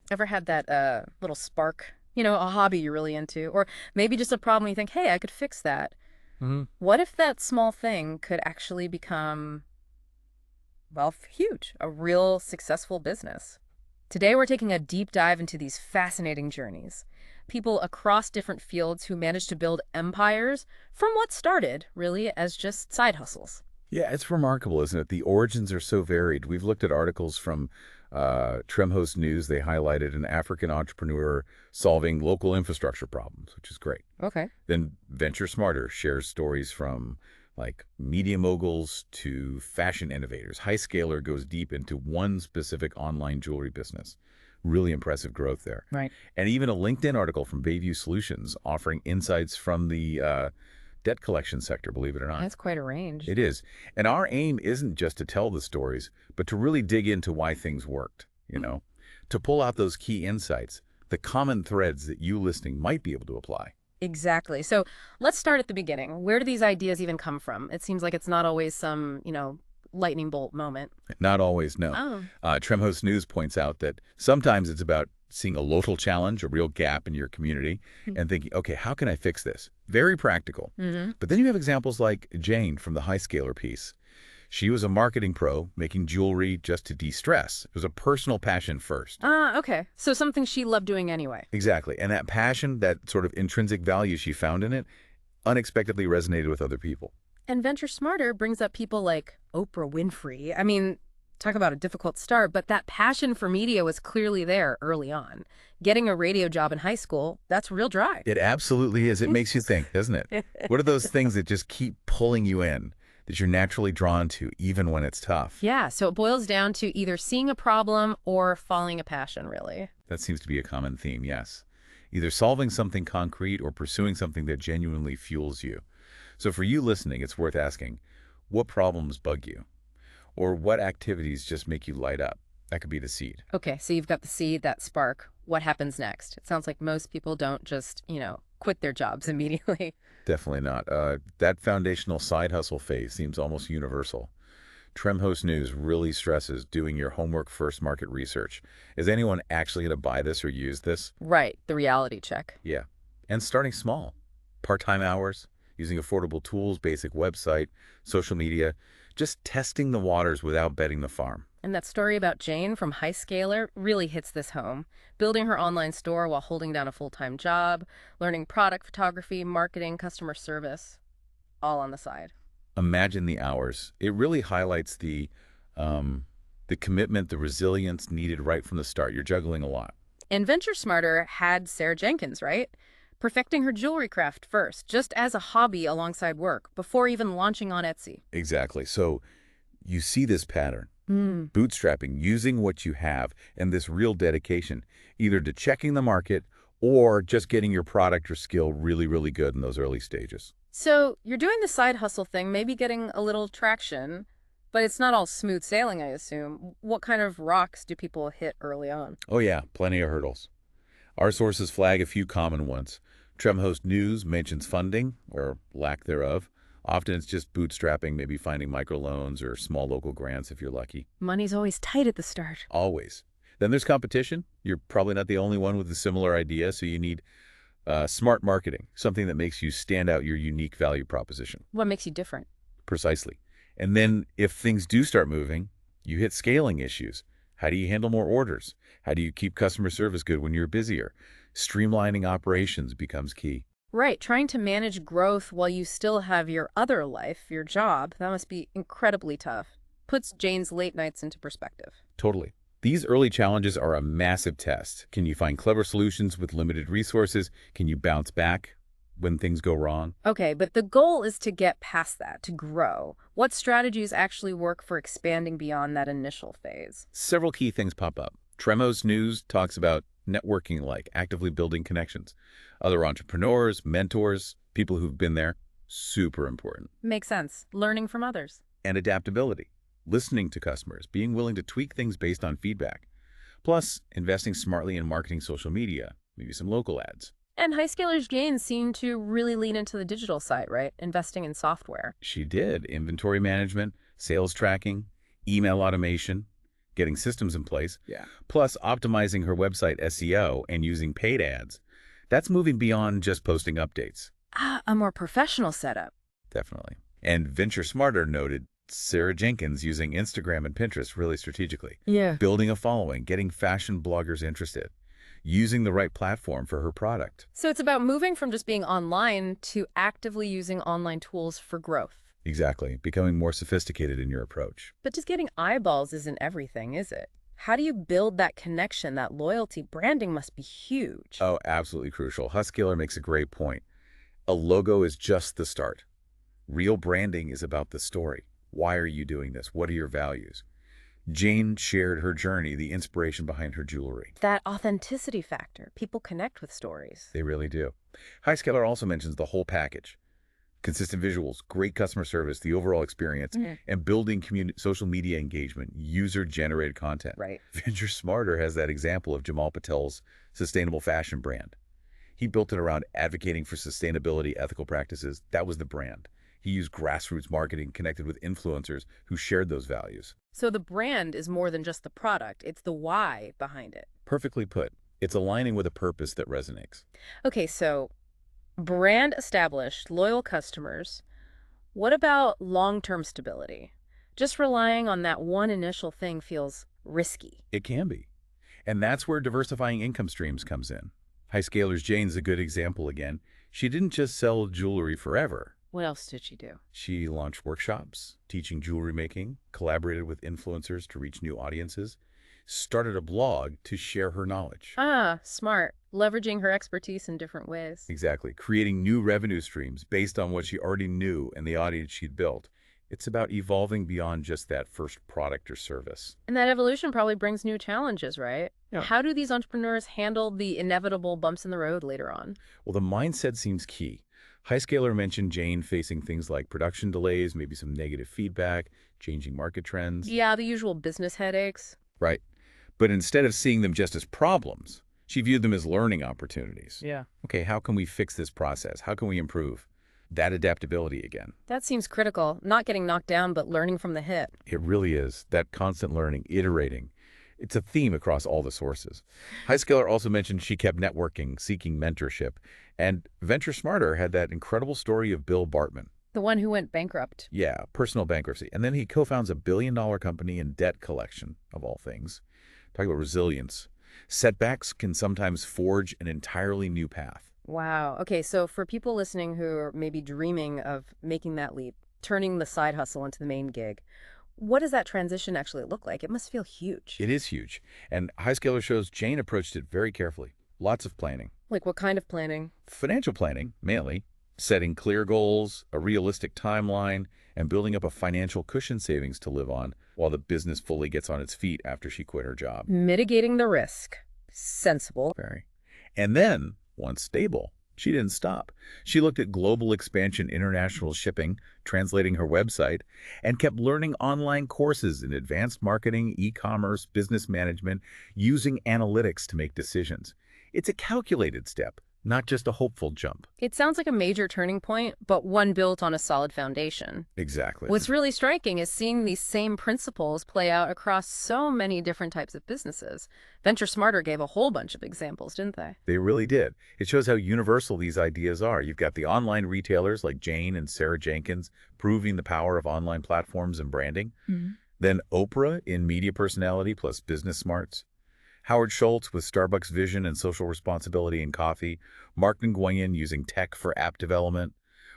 Ever had that little spark, a hobby you're really into, or maybe just a problem you think, hey, I could fix that. Hmm. What if that small thing could actually become, well, huge, a real successful business? Today, we're taking a deep dive into these fascinating journeys. People across different fields who managed to build empires from what started, really, as just side hustles. Yeah, it's remarkable, isn't it? The origins are so varied. We've looked at articles from Tremhost News. They highlighted an African entrepreneur solving local infrastructure problems, which is great. Okay. Then Venture Smarter shares stories from like media moguls to fashion innovators. High Scaler goes deep into one specific online jewelry business. Really impressive growth there. Right. And even a LinkedIn article from Bayview Solutions offering insights from the debt collection sector, believe it or not. That's quite a range. It is. And our aim isn't just to tell the stories, but to really dig into why things worked, to pull out those key insights, the common threads that you listening might be able to apply. Exactly. So let's start at the beginning. Where do these ideas even come from? It seems like it's not always some, lightning bolt moment. Not always, no. Oh. Tremhost News points out that sometimes it's about seeing a local challenge, a real gap in your community, and thinking, okay, how can I fix this? Very practical. Mm-hmm. But then you have examples like Jane from the High Scaler piece. She was a marketing pro making jewelry just to de-stress. It was a personal passion first. Ah, okay. So something she loved doing anyway. Exactly. And that passion, that sort of intrinsic value she found in it, unexpectedly resonated with other people. And Venture Smarter brings up people like Oprah Winfrey. I mean, talk about a difficult start, but that passion for media was clearly there early on. Getting a radio job in high school, that's real drive. It absolutely is. It makes you think, doesn't it? What are those things that just keep pulling you in, that you're naturally drawn to, even when it's tough? Yeah, so it boils down to either seeing a problem or following a passion, really. That seems to be a common theme, yes. Either solving something concrete or pursuing something that genuinely fuels you. So for you listening, it's worth asking, what problems bug you? Or what activities just make you light up? That could be the seed. Okay, so you've got the seed, that spark. What happens next? It sounds like most people don't just, quit their jobs immediately. Definitely not. That foundational side hustle phase seems almost universal. Tremhost News really stresses doing your homework first market research. Is anyone actually going to buy this or use this? Right, the reality check. Yeah. And starting small. Part-time hours, using affordable tools, basic website, social media, just testing the waters without betting the farm. And that story about Jane from High Scaler really hits this home. Building her online store while holding down a full-time job, learning product photography, marketing, customer service, all on the side. Imagine the hours. It really highlights the commitment, the resilience needed right from the start. You're juggling a lot. And Venture Smarter had Sarah Jenkins, right? Perfecting her jewelry craft first, just as a hobby alongside work, before even launching on Etsy. Exactly. So you see this pattern. Hmm. Bootstrapping, using what you have, and this real dedication, either to checking the market or just getting your product or skill really, really good in those early stages. So you're doing the side hustle thing, maybe getting a little traction, but it's not all smooth sailing, I assume. What kind of rocks do people hit early on? Oh yeah, plenty of hurdles. Our sources flag a few common ones. Tremhost News mentions funding, or lack thereof. Often it's just bootstrapping, maybe finding microloans or small local grants if you're lucky. Money's always tight at the start. Always. Then there's competition. You're probably not the only one with a similar idea, so you need smart marketing, something that makes you stand out your unique value proposition. What makes you different? Precisely. And then if things do start moving, you hit scaling issues. How do you handle more orders? How do you keep customer service good when you're busier? Streamlining operations becomes key. Right, trying to manage growth while you still have your other life, your job, that must be incredibly tough. Puts Jane's late nights into perspective. Totally. These early challenges are a massive test. Can you find clever solutions with limited resources? Can you bounce back when things go wrong? Okay, but the goal is to get past that, to grow. What strategies actually work for expanding beyond that initial phase? Several key things pop up. Tremos News talks about networking, like actively building connections. Other entrepreneurs, mentors, people who've been there, super important. Makes sense. Learning from others. And adaptability, listening to customers, being willing to tweak things based on feedback. Plus, investing smartly in marketing social media, maybe some local ads. And Highscaler's gains seem to really lean into the digital side, right? Investing in software. She did inventory management, sales tracking, email automation, getting systems in place, Yeah. plus optimizing her website SEO and using paid ads. That's moving beyond just posting updates. Ah, a more professional setup. Definitely. And Venture Smarter noted Sarah Jenkins using Instagram and Pinterest really strategically, Yeah. building a following, getting fashion bloggers interested, using the right platform for her product. So it's about moving from just being online to actively using online tools for growth. Exactly. Becoming more sophisticated in your approach. But just getting eyeballs isn't everything, is it? How do you build that connection, that loyalty? Branding must be huge. Oh, absolutely crucial. Huskiller makes a great point. A logo is just the start. Real branding is about the story. Why are you doing this? What are your values? Jane shared her journey, the inspiration behind her jewelry. That authenticity factor. People connect with stories. They really do. Highscaler also mentions the whole package. Consistent visuals, great customer service, the overall experience, and building social media engagement, user-generated content. Right. Venture Smarter has that example of Jamal Patel's sustainable fashion brand. He built it around advocating for sustainability, ethical practices. That was the brand. He used grassroots marketing, connected with influencers who shared those values. So the brand is more than just the product. It's the why behind it. Perfectly put. It's aligning with a purpose that resonates. Okay, so brand established, loyal customers. What about long-term stability? Just relying on that one initial thing feels risky. It can be. And that's where diversifying income streams comes in. Highscaler's Jane's a good example again. She didn't just sell jewelry forever. What else did she do? She launched workshops, teaching jewelry making, collaborated with influencers to reach new audiences, started a blog to share her knowledge. Ah, smart. Leveraging her expertise in different ways. Exactly. Creating new revenue streams based on what she already knew and the audience she'd built. It's about evolving beyond just that first product or service. And that evolution probably brings new challenges, right? Yeah. How do these entrepreneurs handle the inevitable bumps in the road later on? Well, the mindset seems key. Highscaler mentioned Jane facing things like production delays, maybe some negative feedback, changing market trends. Yeah, the usual business headaches. Right. But instead of seeing them just as problems, she viewed them as learning opportunities. Yeah. Okay, how can we fix this process? How can we improve? That adaptability again. That seems critical. Not getting knocked down, but learning from the hit. It really is. That constant learning, iterating. It's a theme across all the sources. Highscaler also mentioned she kept networking, seeking mentorship. And Venture Smarter had that incredible story of Bill Bartman. The one who went bankrupt. Yeah, personal bankruptcy. And then he co-founds a billion-dollar company in debt collection, of all things. Talk about resilience. Setbacks can sometimes forge an entirely new path. Wow. Okay, so for people listening who are maybe dreaming of making that leap, turning the side hustle into the main gig, what does that transition actually look like? It must feel huge. It is huge. And Highscaler shows Jane approached it very carefully. Lots of planning. Like what kind of planning? Financial planning, mainly. Setting clear goals, a realistic timeline, and building up a financial cushion savings to live on while the business fully gets on its feet after she quit her job. Mitigating the risk. Sensible. Very. And then, once stable, she didn't stop. She looked at global expansion, international shipping, translating her website, and kept learning online courses in advanced marketing, e-commerce, business management, using analytics to make decisions. It's a calculated step, not just a hopeful jump. It sounds like a major turning point, but one built on a solid foundation. Exactly. What's really striking is seeing these same principles play out across so many different types of businesses. Venture Smarter gave a whole bunch of examples, didn't they? They really did. It shows how universal these ideas are. You've got the online retailers like Jane and Sarah Jenkins proving the power of online platforms and branding. Then Oprah in media personality plus business smarts. Howard Schultz with Starbucks vision and social responsibility in coffee. Mark Nguyen using tech for app development.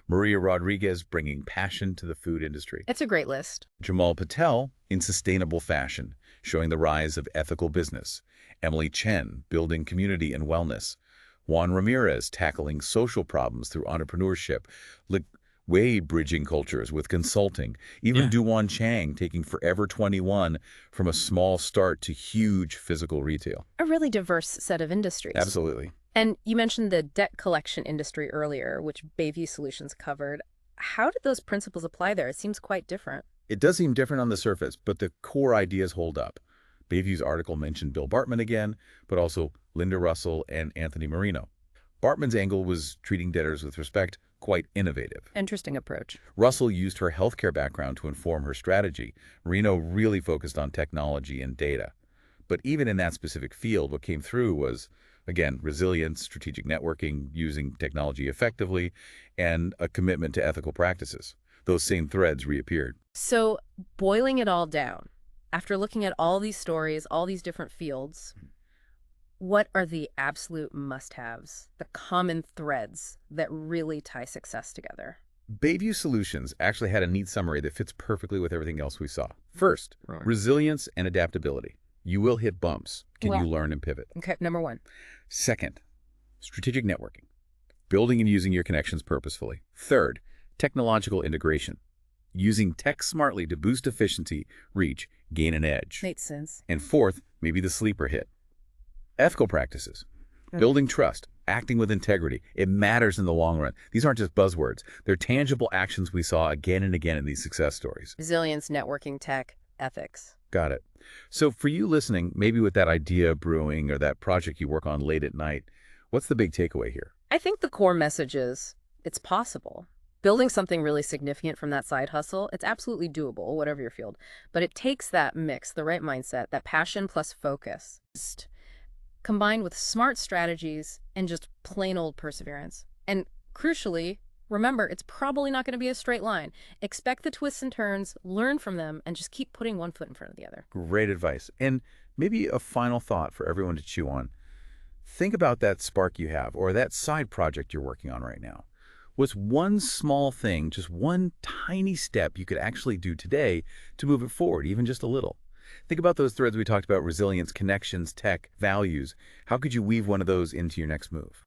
Maria Rodriguez bringing passion to the food industry. It's a great list. Jamal Patel in sustainable fashion, showing the rise of ethical business. Emily Chen building community and wellness. Juan Ramirez tackling social problems through entrepreneurship. Wei bridging cultures with consulting. Even Duan Chang taking Forever 21 from a small start to huge physical retail. A really diverse set of industries. Absolutely. And you mentioned the debt collection industry earlier, which Bayview Solutions covered. How did those principles apply there? It seems quite different. It does seem different on the surface, but the core ideas hold up. Bayview's article mentioned Bill Bartman again, but also Linda Russell and Anthony Marino. Bartman's angle was treating debtors with respect, quite innovative. Interesting approach. Russell used her healthcare background to inform her strategy. Reno really focused on technology and data. But even in that specific field, what came through was, again, resilience, strategic networking, using technology effectively, and a commitment to ethical practices. Those same threads reappeared. So, boiling it all down, after looking at all these stories, all these different fields, what are the absolute must-haves, the common threads that really tie success together? Bayview Solutions actually had a neat summary that fits perfectly with everything else we saw. First, Right. resilience and adaptability. You will hit bumps. Can Well, you learn and pivot? okay, number one. Second, strategic networking. Building and using your connections purposefully. Third, technological integration. Using tech smartly to boost efficiency, reach, gain an edge. Makes sense. And fourth, maybe the sleeper hit. Ethical practices. Building trust, acting with integrity. It matters in the long run. These aren't just buzzwords. They're tangible actions we saw again and again in these success stories. Resilience, networking, tech, ethics. Got it. So for you listening, maybe with that idea brewing or that project you work on late at night, what's the big takeaway here? I think the core message is it's possible. Building something really significant from that side hustle, it's absolutely doable, whatever your field. But it takes that mix, the right mindset, that passion plus focus, combined with smart strategies and just plain old perseverance. And crucially, remember, it's probably not going to be a straight line. Expect the twists and turns, learn from them, and just keep putting one foot in front of the other. Great advice. And maybe a final thought for everyone to chew on. Think about that spark you have or that side project you're working on right now. What's one small thing, just one tiny step you could actually do today to move it forward, even just a little? Think about those threads we talked about: resilience, connections, tech, values. How could you weave one of those into your next move?